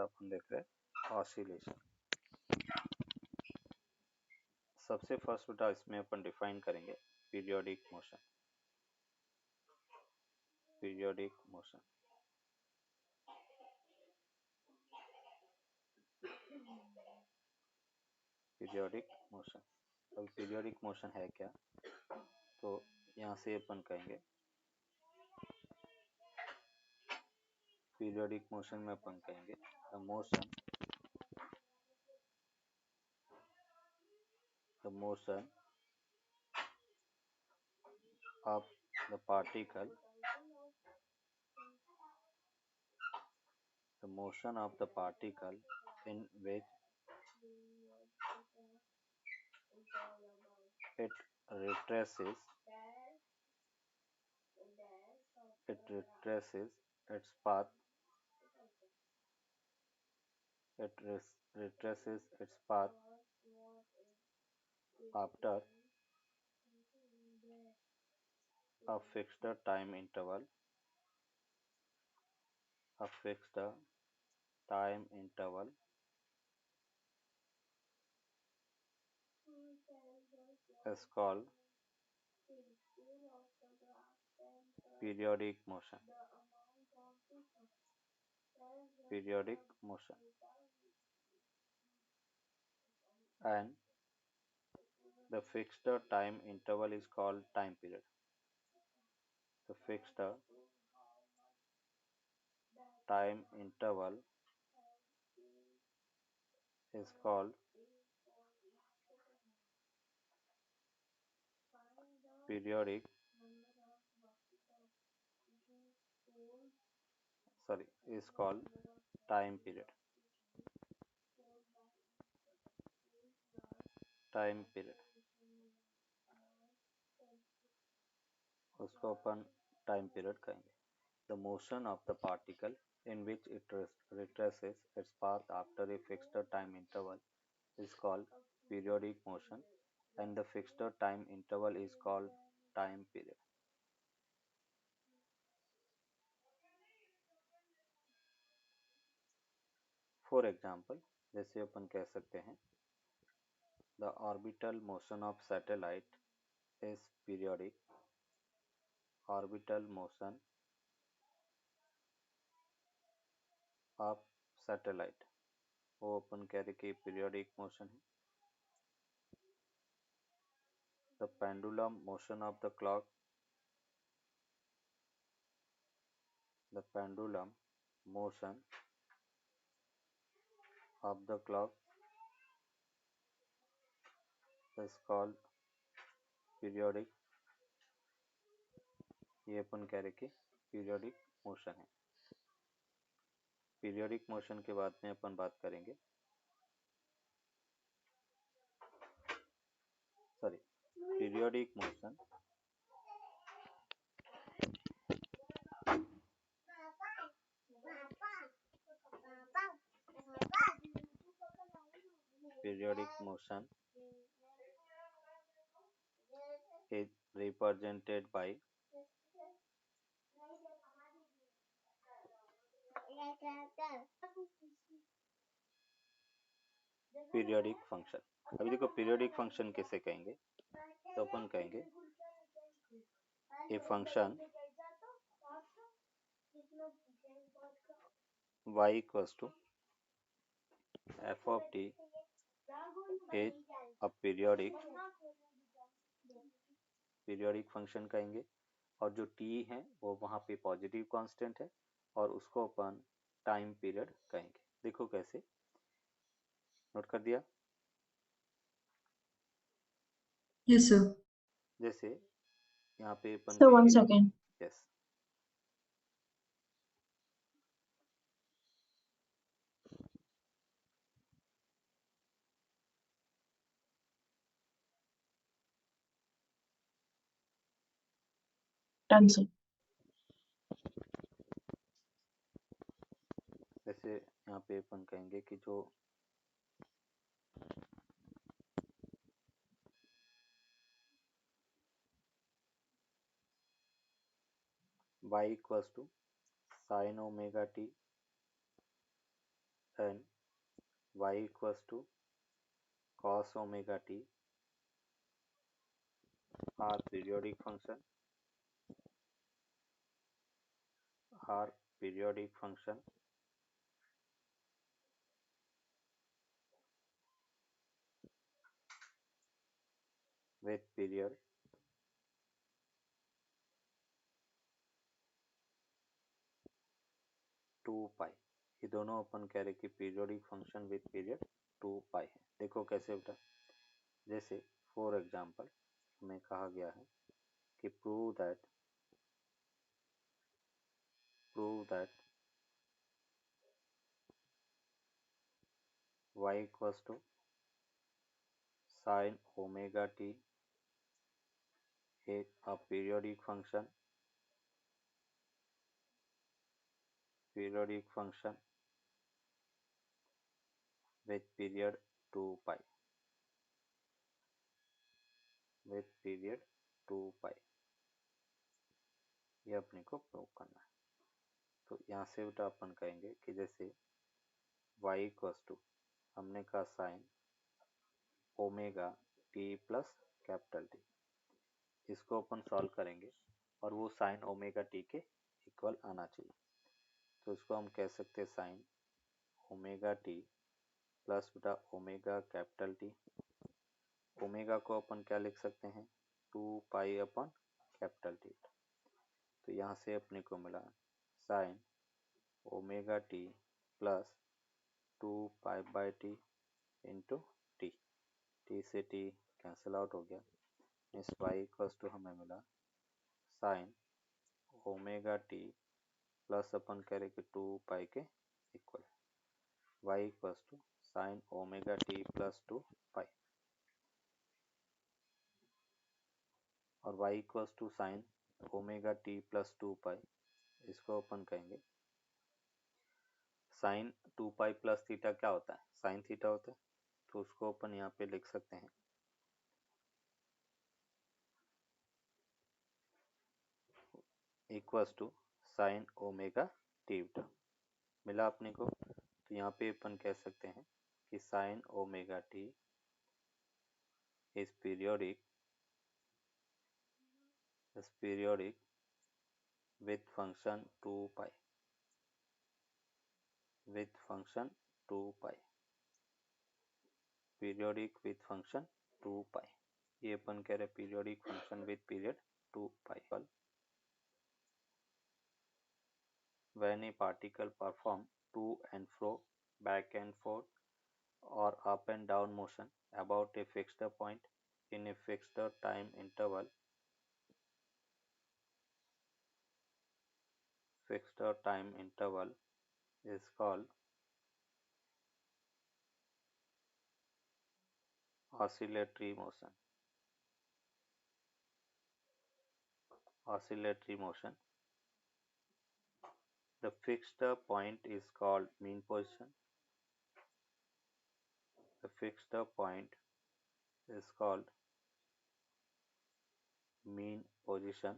अपन देख रहे हैं ऑसिलेशन। सबसे फर्स्ट बेटा इसमें अपन डिफाइन करेंगे periodic motion. Periodic motion periodic motion अब पीरियोडिक मोशन है क्या, तो यहाँ से अपन कहेंगे पीरियोडिक मोशन में अपन कहेंगे the motion of the particle the motion of the particle in which it retraces its path retraces its path after a fixed time interval is called periodic motion. Periodic motion. And the fixed time interval is called time period. The fixed time interval is called periodic is called time period. Time period उसको अपन time period कहेंगे. The motion of the particle in which it retraces its path after a fixed time interval is called periodic motion, and the fixed time interval is called time period. For example, जैसे अपन कह सकते हैं the orbital motion of satellite is periodic. Orbital motion of satellite वो अपन कह रहे कि periodic motion है. The pendulum motion of the clock is called periodic. ये अपन कह रहे कि periodic motion है. Periodic motion के बाद में अपन बात करेंगे periodic motion is represented by periodic function. अभी देखो पीरियोडिक फंक्शन कैसे कहेंगे, तो अपन कहेंगे a function y equals to f of t is a periodic function कहेंगे, और जो t है वो वहाँ पे पॉजिटिव कांस्टेंट है और उसको अपन टाइम पीरियड कहेंगे. देखो कैसे, नोट कर दिया. Yes, sir. जैसे यहाँ पे अपन So 1 second. Yes Done, sir. जैसे यहाँ पे अपन कहेंगे कि जो y equals to sin omega t and y equals to cos omega t are periodic function with period 2 पाई। ये दोनों अपन कह रहे कि पीरियोडिक फंक्शन विथ पीरियड 2 पाई है। देखो कैसे बेटा, जैसे फॉर एग्जांपल हमें कहा गया है कि prove that y equals to sin omega t is a periodic function with period 2 pi ये अपने को प्रूव करना है। तो यहाँ से बेटा अपन कहेंगे कि जैसे y इक्वल्स टू हमने कहा sign omega T plus capital T, इसको अपन सॉल्व करेंगे और वो साइन ओमेगा टी के इक्वल आना चाहिए। तो इसको हम कह सकते हैं साइन ओमेगा टी प्लस बेटा ओमेगा कैपिटल टी। ओमेगा को अपन क्या लिख सकते हैं, 2 पाई अपन कैपिटल टी। तो यहाँ से अपने को मिला sine omega T plus 2 pi by T into T. T से टी कैंसिल आउट हो गया। इस वाई इक्वल्स टू हमें मिला साइन ओमेगा टी प्लस अपन कह रहे कि 2 पाई के equal, Y equals to sine omega T plus 2 pi और Y equals to sine omega T plus 2 pi. इसको अपन कहेंगे साइन 2 पाई प्लस थीटा क्या होता है, साइन थीटा होता है। तो उसको अपन यहाँ पे लिख सकते हैं equals to sine omega t मिला अपने को। तो यहाँ पे अपन कह सकते हैं कि sign omega T is periodic with function 2 pi periodic with function 2 pi। ये अपन कह रहे periodic function with period 2 pi। when a particle perform to and fro, back and forth or up and down motion about a fixed point in a fixed time interval is called oscillatory motion. The fixed point is called mean position.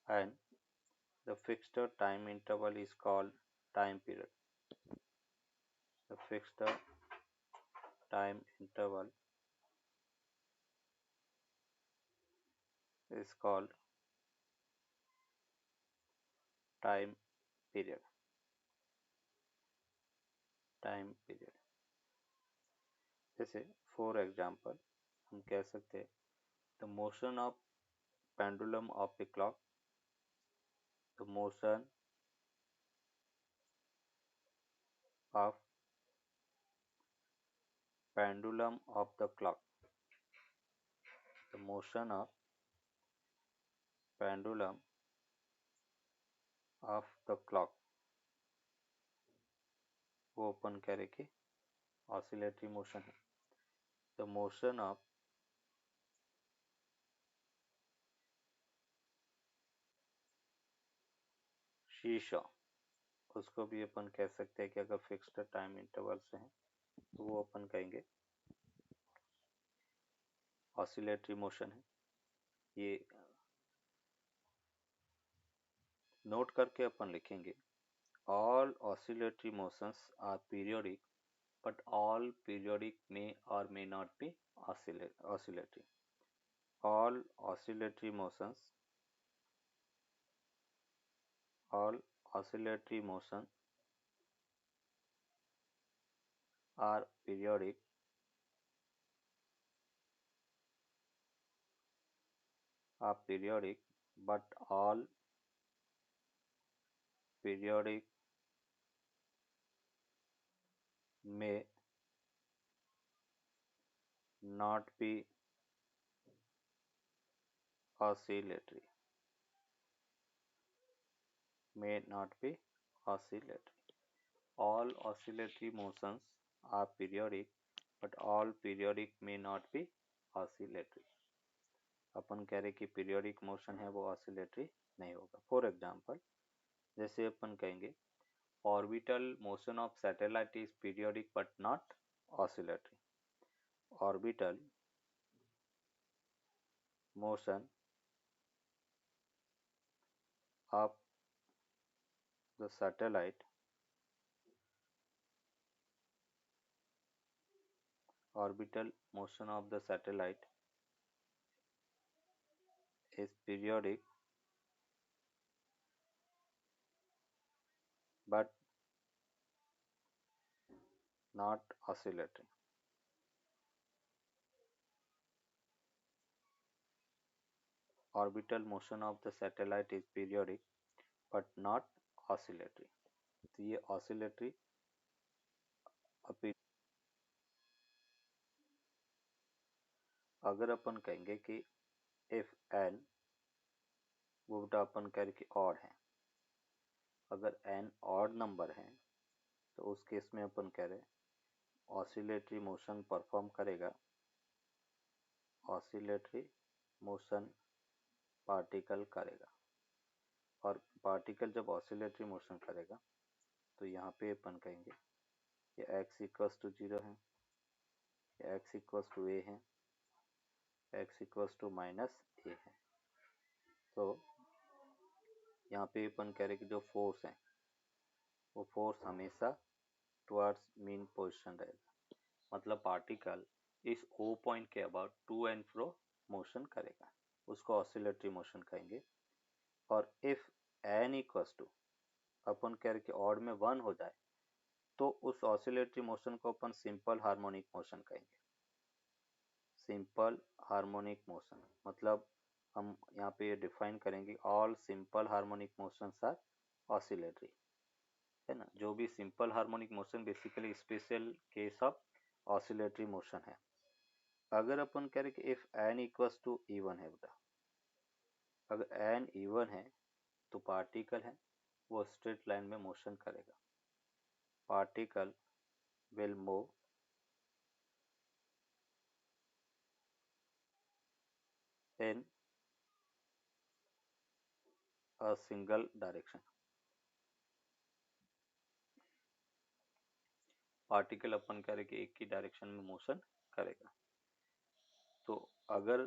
And the fixed time interval is called time period. The fixed time interval is called time period. जैसे for example हम कह सकते हैं the motion of pendulum of a clock, the motion of pendulum of the clock, the motion of pendulum of the clock, वो अपन कह रहे कि oscillatory motion है। द मोशन ऑफ शीशा, उसको भी अपन कह सकते हैं कि अगर फिक्स्ड टाइम इंटरवल से है तो वो अपन कहेंगे ऑसिलेटरी मोशन है। ये नोट करके अपन लिखेंगे all oscillatory motions are periodic but all periodic may or may not be oscillatory. All oscillatory motions, all oscillatory motion are periodic, but all periodic may not be oscillatory. May not be oscillatory. All oscillatory motions are periodic, but all periodic may not be oscillatory. अपन कह रहे कि periodic motion है वो oscillatory नहीं होगा. For example जैसे अपन कहेंगे orbital motion of satellite is periodic but not oscillatory. Orbital motion of the satellite orbital motion of the satellite is periodic but not oscillatory. Orbital motion of the satellite is periodic but not oscillatory. तो ये oscillatory अगर अपन कहेंगे कि if n वो बेटा अपन कह रहे कि ऑड है. अगर n ऑड नंबर है तो उस केस में अपन कह रहे ऑसिलेटरी मोशन परफॉर्म करेगा. ऑसिलेटरी मोशन पार्टिकल करेगा. और पार्टिकल जब ऑसिलेटरी मोशन करेगा तो यहाँ पे अपन कहेंगे ये x इक्वल्स टू 0 है, ये x इक्वल्स टू a है, x equals to minus a है. तो यहाँ पे अपन कह रहे कि जो फोर्स है वो फोर्स हमेशा टुवर्ड्स मीन पोजीशन रहेगा. मतलब पार्टिकल इस O पॉइंट के about to and fro motion करेगा, उसको ऑसिलेटरी मोशन कहेंगे. और इफ n इक्वल्स टू अपन कह रहे कि ऑड में 1 हो जाए तो उस ऑसिलेटरी मोशन को अपन सिंपल हार्मोनिक मोशन कहेंगे. सिंपल हार्मोनिक मोशन मतलब हम यहाँ पे डिफाइन करेंगे all simple harmonic motions are oscillatory, है ना. जो भी simple harmonic motion basically special case of oscillatory motion है. अगर अपन कह रहे कि if n equals to even है बेटा, अगर n इवन है तो पार्टिकल है वो स्ट्रेट लाइन में मोशन करेगा. Particle will move in a single direction. Particle अपन कह रहे कि एक ही डायरेक्शन में मोशन करेगा. तो अगर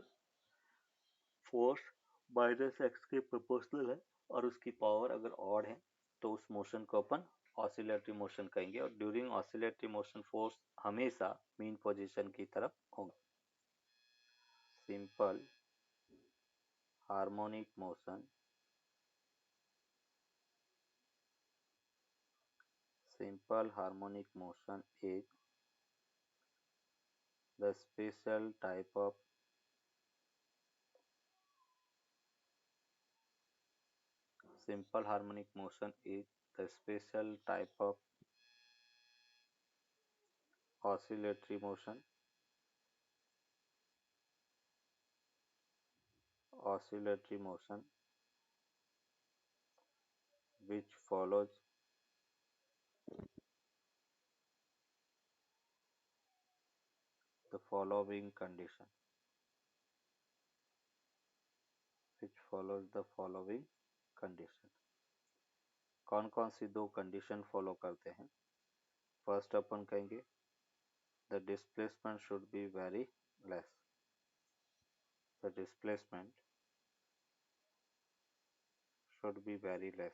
फोर्स माइनस एक्स के प्रोपोर्शनल है और उसकी पावर अगर ऑड है तो उस मोशन को अपन ऑसिलेटरी मोशन कहेंगे. और ड्यूरिंग ऑसिलेटरी मोशन फोर्स हमेशा मीन पोजीशन की तरफ होगा. Simple harmonic motion, simple harmonic motion is the special type of simple harmonic motion is the special type of oscillatory motion which follows the following condition. कौन कौन सी दो condition follow करते हैं. First अपन कहेंगे the displacement should be very less. The displacement should be very less.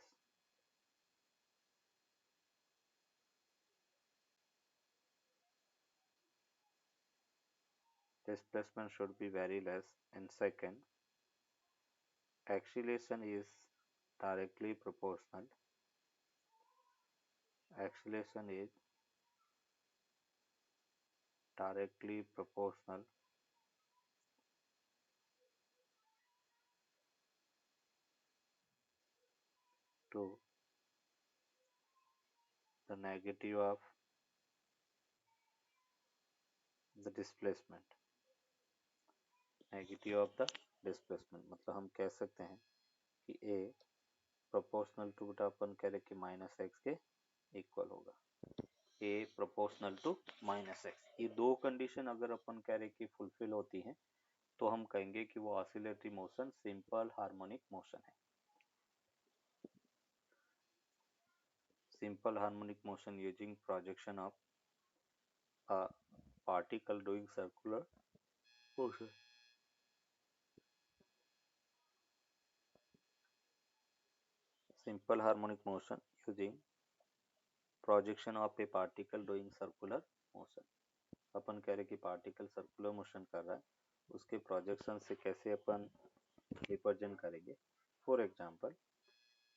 Displacement should be very less. And second, acceleration is directly proportional. Acceleration is directly proportional to the negative of the displacement. Negative of the displacement मतलब हम कह सकते हैं कि ए proportional to बेटा अपन कह रहे कि माइनस एक्स के इक्वल होगा। ए प्रोपोर्शनल टू माइनस एक्स, ये दो कंडीशन अगर अपन कह रहे कि फुलफिल होती हैं तो हम कहेंगे कि वो oscillatory motion simple harmonic motion है। Simple harmonic motion using projection of a particle doing circular motion. Simple harmonic motion using projection of a particle doing circular motion। अपन कह रहे कि पार्टिकल सर्कुलर मोशन कर रहा है, उसके प्रोजेक्शन से कैसे अपन रिप्रेजेंट करेंगे। फॉर एग्जांपल,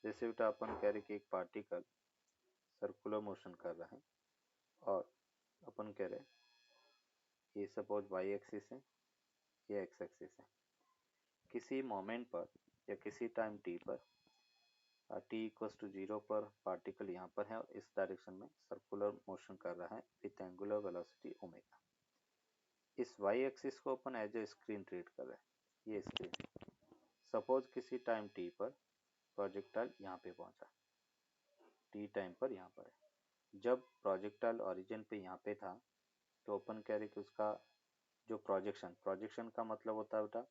जैसे बेटा अपन कह रहे कि एक पार्टिकल सर्कुलर मोशन कर रहा है और अपन कह रहे ये सपोज वाई एक्सिस है, ये एक्स एक्सिस है। किसी मोमेंट पर या किसी टाइम टी पर t इक्वल्स टू 0 पर पार्टिकल यहाँ पर है और इस डायरेक्शन में सर्कुलर मोशन कर रहा है विथ एंगुलर वेलोसिटी ओमेगा। इस y एक्सिस को अपन एज ए स्क्रीन ट्रीट कर रहे हैं, ये स्क्रीन है। सपोज किसी टाइम t पर प्रोजेक्टाइल यहाँ पे पहुंचा, t टाइम पर यहाँ पर है। जब प्रोजेक्टाइल ओरिजिन पे यहाँ पे था तो अपन कह रहे कि उसका जो प्रोजेक्शन का मतलब होता है बेटा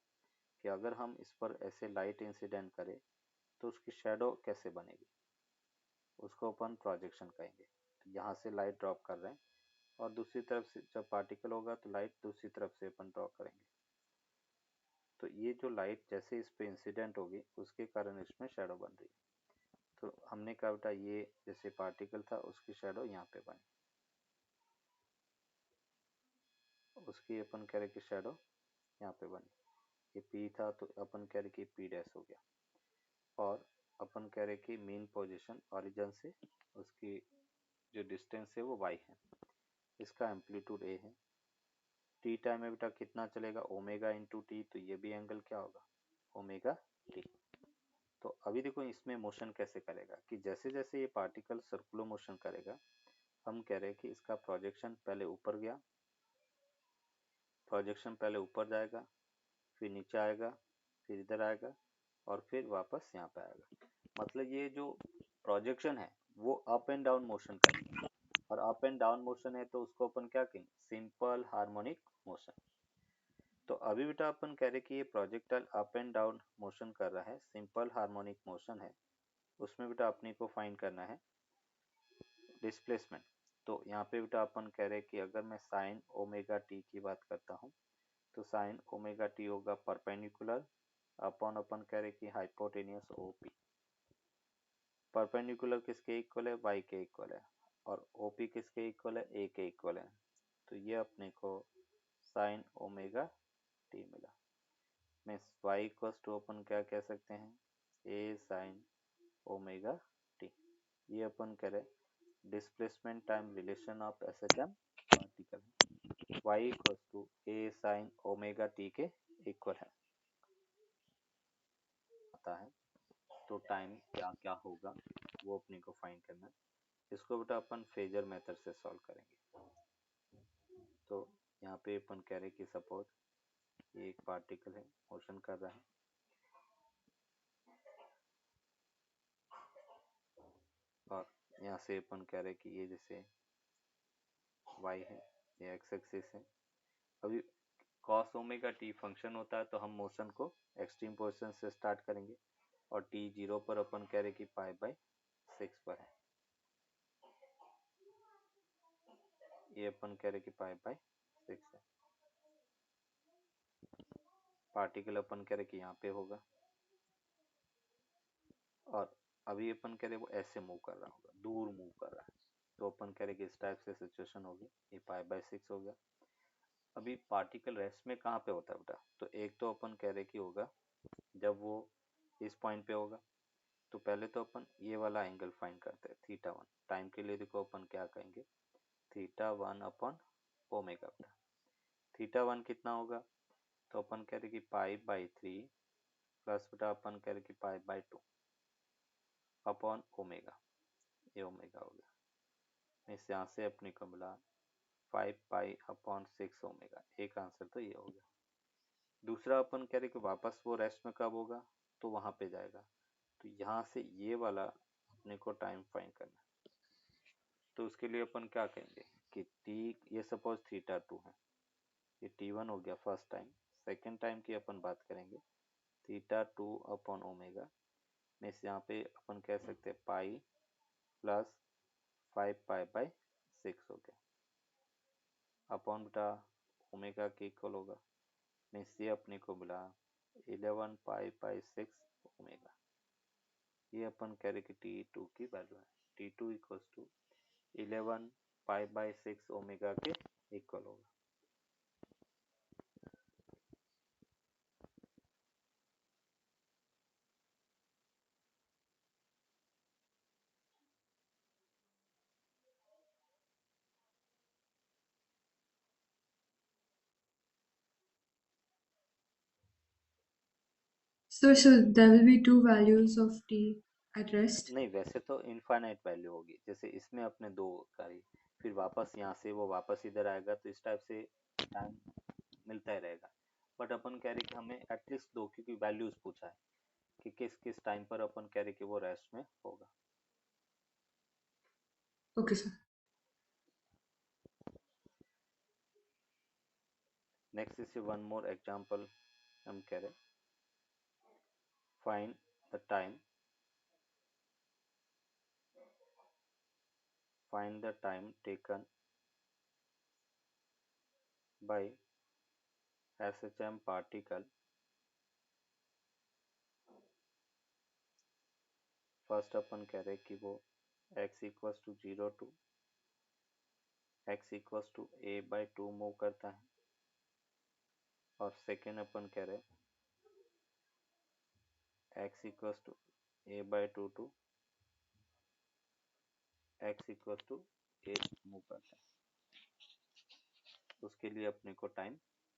कि अगर हम इस पर ऐसे लाइट इंसिडेंट करें तो उसकी शेडो कैसे बनेगी, उसको अपन प्रोजेक्शन कहेंगे। तो यहाँ से लाइट ड्रॉप कर रहे हैं और दूसरी तरफ से जब पार्टिकल होगा तो लाइट दूसरी तरफ से अपन ड्रॉ करेंगे। तो ये जो लाइट जैसे इस पे इंसिडेंट होगी उसके कारण इसमें शेडो बन रही है। तो हमने कहा बेटा ये जैसे पार्टिकल था उसकी शेडो यहाँ पे बनी, उसकी अपन कह रहे कि शेडो यहाँ पे बनी। ये पी था तो अपन कह रहे कि पी डैश हो गया और अपन कह रहे कि मेन पोजीशन ओरिजिन से उसकी जो डिस्टेंस है वो y है, इसका एम्पलीट्यूड a है। टी टाइम में बेटा कितना चलेगा ओमेगा इंटू टी, तो ये भी एंगल क्या होगा ओमेगा टी। तो अभी देखो इसमें मोशन कैसे करेगा कि जैसे जैसे ये पार्टिकल सर्कुलर मोशन करेगा हम कह रहे हैं कि इसका प्रोजेक्शन पहले ऊपर गया, प्रोजेक्शन पहले ऊपर जाएगा, फिर नीचे आएगा, फिर इधर आएगा और फिर वापस यहाँ पे आएगा। मतलब ये जो प्रोजेक्शन है वो अप एंड डाउन मोशन करेगा और अप एंड डाउन मोशन है तो उसको अपन क्या कहेंगे सिंपल हार्मोनिक मोशन। तो अभी बेटा अपन कह रहे कि ये projectile up and down motion कर रहा है, सिंपल हार्मोनिक मोशन है। उसमें बेटा अपने को फाइंड करना है डिस्प्लेसमेंट। तो यहाँ पे बेटा अपन कह रहे कि अगर मैं साइन ओमेगा टी की बात करता हूँ तो साइन ओमेगा टी होगा परपेंडिकुलर अपॉन अपन कह रहे कि हाइपोटेनियस ओपी। परपेंडिकुलर किसके इक्वल है y के इक्वल है और OP किसके इक्वल है a के इक्वल है। तो ये अपने को साइन ओमेगा टी मिला। मैं y इक्वल टू अपन क्या कह सकते हैं a साइन ओमेगा टी। ये अपन करें displacement time relation of SHM particle, y equal to a sine omega t के इक्वल है आता है। तो टाइम क्या क्या होगा वो अपने को फाइंड करना है। इसको बेटा अपन फेजर मेथड से सॉल्व करेंगे। तो यहाँ पे अपन कह रहे कि सपोज ये एक पार्टिकल है मोशन कर रहा है और यहाँ से अपन कह रहे कि ये जैसे y है, ये x एक्सिस है। अभी cos ओमेगा t फंक्शन होता है तो हम मोशन को एक्सट्रीम पोजीशन से स्टार्ट करेंगे और t 0 पर अपन कह रहे कि पाई बाई 6 पर है, ये अपन कह रहे कि पाई बाई 6 है। पार्टिकल अपन कह रहे कि यहाँ पे होगा और अभी अपन कह रहे वो ऐसे मूव कर रहा होगा, दूर मूव कर रहा है, तो अपन कह रहे कि इस टाइप से सिचुएशन होगी, ये π/6 हो गया। अभी पार्टिकल रेस्ट में कहाँ पे होता है बेटा, तो एक तो अपन कह रहे कि होगा जब वो इस पॉइंट पे होगा, तो पहले तो अपन ये वाला एंगल फाइंड करते हैं θ1। टाइम के लिए देखो अपन क्या कहेंगे, θ1 अपॉन ओमेगा बेटा। θ1 कितना होगा, तो अपन कह रहे कि π/3 प्लस बेटा अपन कह रहे कि π/2 अपॉन ओमेगा, ये ओमेगा हो गया। इस यहाँ से अपने को मिला 5π/6 ओमेगा, एक आंसर तो ये हो गया। दूसरा अपन कह रहे कि वापस वो रेस्ट में कब होगा, तो वहां पे जाएगा, तो यहाँ से ये वाला अपने को टाइम फाइंड करना है। तो उसके लिए अपन क्या कहेंगे कि ये सपोज θ2 है, ये t1 हो गया फर्स्ट टाइम। सेकेंड टाइम की अपन बात करेंगे θ2 अपॉन ओमेगा, मीन्स यहाँ पे अपन कह सकते हैं पाई प्लस 5π/6 हो गया अपॉन बेटा ओमेगा के इक्वल होगा, मीन्स ये अपने को मिला 11π/6 ओमेगा। ये अपन कह रहे कि t2 की वैल्यू है, t2 इक्वल्स टू 11π/6 ओमेगा के इक्वल होगा। So there will be two values of t at rest. नहीं, वैसे तो इनफाइनाइट वैल्यू होगी, जैसे इसमें अपने दो करी, फिर वापस यहाँ से वो वापस इधर आएगा, तो इस टाइप से टाइम मिलता ही रहेगा। बट अपन कह रहे कि हमें एटलीस्ट दो, क्योंकि वैल्यूज पूछा है कि किस किस टाइम पर अपन कह रहे कि वो रेस्ट में होगा। Okay, sir. Next is one more example, हम कह रहे find the time, find the time taken by SHM particle first अपन कह रहे कि वो x equals to 0 to x equals to a/2 move करता है, और सेकेंड अपन कह रहे x equals to a/2 to x equals to a move करता है। उसके लिए अपने को टाइम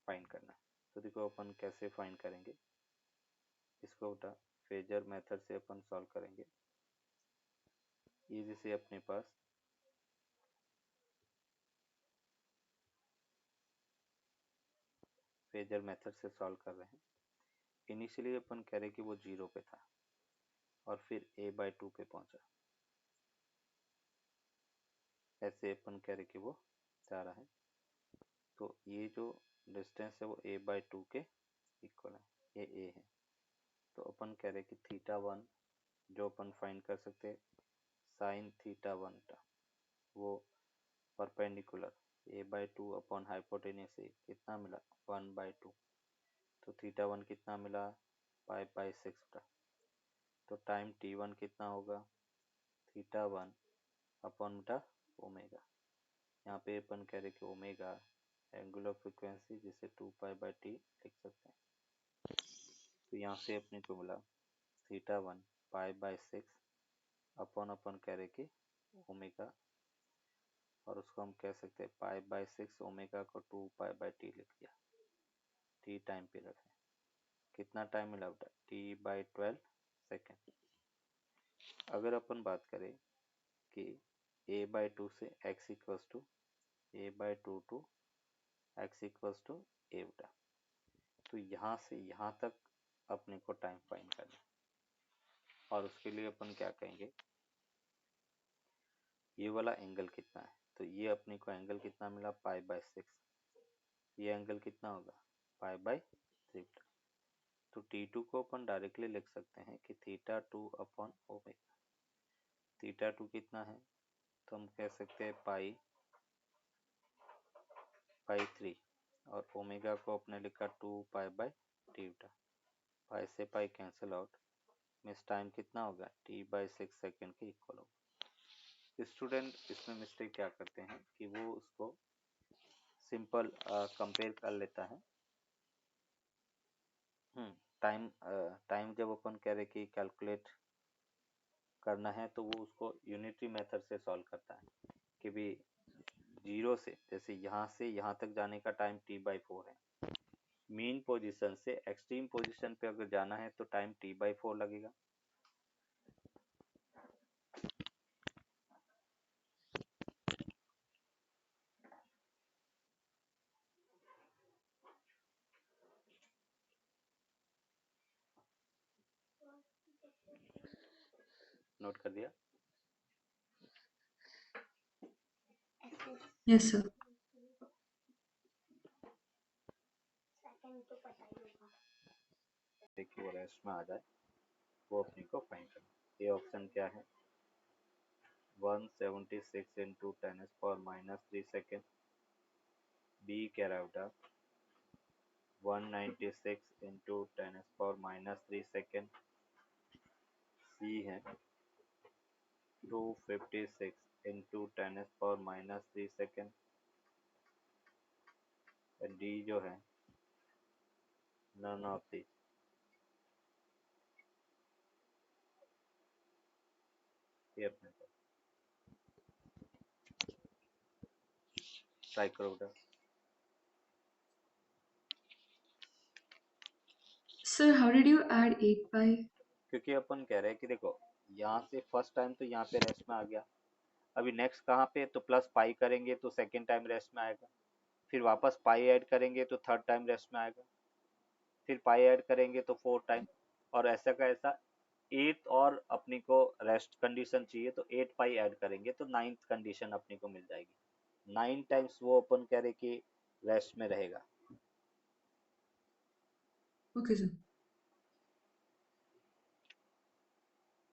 फाइंड करना है। तो देखो अपन कैसे फाइंड करेंगे इसको बेटा, फेजर मेथड से अपन सॉल्व करेंगे। इजी से अपने पास फेजर मेथड से सॉल्व कर रहे हैं। इनिशियली अपन कह रहे कि वो 0 पे था और फिर a/2 पे पहुंचा, ऐसे अपन कह रहे कि वो जा रहा है। तो ये जो डिस्टेंस है वो a/2 के इक्वल है, ये a है। तो अपन कह रहे कि θ1 जो अपन फाइंड कर सकते हैं साइन θ1 था, वो परपेंडिकुलर a/2 अपॉन हाइपोटेन्यूस से कितना मिला 1/2, तो θ1 कितना मिला π/6 था। तो टाइम t1 कितना होगा θ1 अपॉन बेटा ओमेगा, यहाँ पे अपन कह रहे कि ओमेगा एंगुलर फ्रीक्वेंसी, जिसे 2π/t लिख सकते हैं। तो यहाँ से अपने को मिला θ1 π/6 अपॉन अपन कह रहे कि ओमेगा, और उसको हम कह सकते हैं π/6 ओमेगा को 2π/t लिख दिया। t टाइम पीरियड है, कितना टाइम मिला बेटा t/12 सेकेंड। अगर अपन बात करें कि a/2 से x equals to a/2 to x equals to a बेटा, तो यहाँ से यहाँ तक अपने को टाइम फाइंड करना है। और उसके लिए अपन क्या कहेंगे, ये वाला एंगल कितना है, तो ये अपने को एंगल कितना मिला π/6, ये एंगल कितना होगा π/3। तो t2 को अपन डायरेक्टली लिख सकते हैं कि θ2 अपॉन ओमेगा। θ2 कितना है, तो हम कह सकते हैं π/3, और ओमेगा को अपने लिखा 2π/t, पाई से pi cancel out, means time कितना होगा t/6 सेकेंड के इक्वल होगा। स्टूडेंट इसमें मिस्टेक क्या करते हैं कि वो उसको सिंपल कंपेयर कर लेता है। टाइम टाइम जब अपन कह रहे कि कैलकुलेट करना है तो वो उसको यूनिटरी मेथड से सॉल्व करता है कि भी जीरो से यहाँ तक जाने का टाइम t/4 है। मीन पोजीशन से एक्सट्रीम पोजीशन पे अगर जाना है तो टाइम t/4 लगेगा। नोट कर दिया? Yes, sir. देखिए वो रेस्ट में आ जाए वो अपने को फाइंड करना। ये ऑप्शन क्या है? 176 इंटू 10⁻³ सेकेंड। बी कह रहा है बेटा 196 इंटू 10⁻³ सेकेंड। सी है 256 इंटू 10⁻³ सेकेंड। एंड डी जो है नन ऑफ दिस। ये अपने को ट्राई करो बेटा। Sir, how did you add 8 by? क्योंकि अपन कह रहे हैं कि देखो यहाँ से फर्स्ट टाइम तो यहाँ पे रेस्ट में आ गया, अभी नेक्स्ट कहाँ पे तो प्लस पाई करेंगे तो सेकेंड टाइम रेस्ट में आएगा, फिर वापस पाई ऐड करेंगे तो थर्ड टाइम रेस्ट में आएगा, फिर पाई ऐड करेंगे तो फोर्थ टाइम, और ऐसा का ऐसा एट और अपनी को रेस्ट कंडीशन चाहिए तो 8 पाई ऐड करेंगे तो नाइन्थ कंडीशन अपनी को मिल जाएगी। 9 टाइम्स वो अपन कह रहे कि रेस्ट में रहेगा। Okay, sir.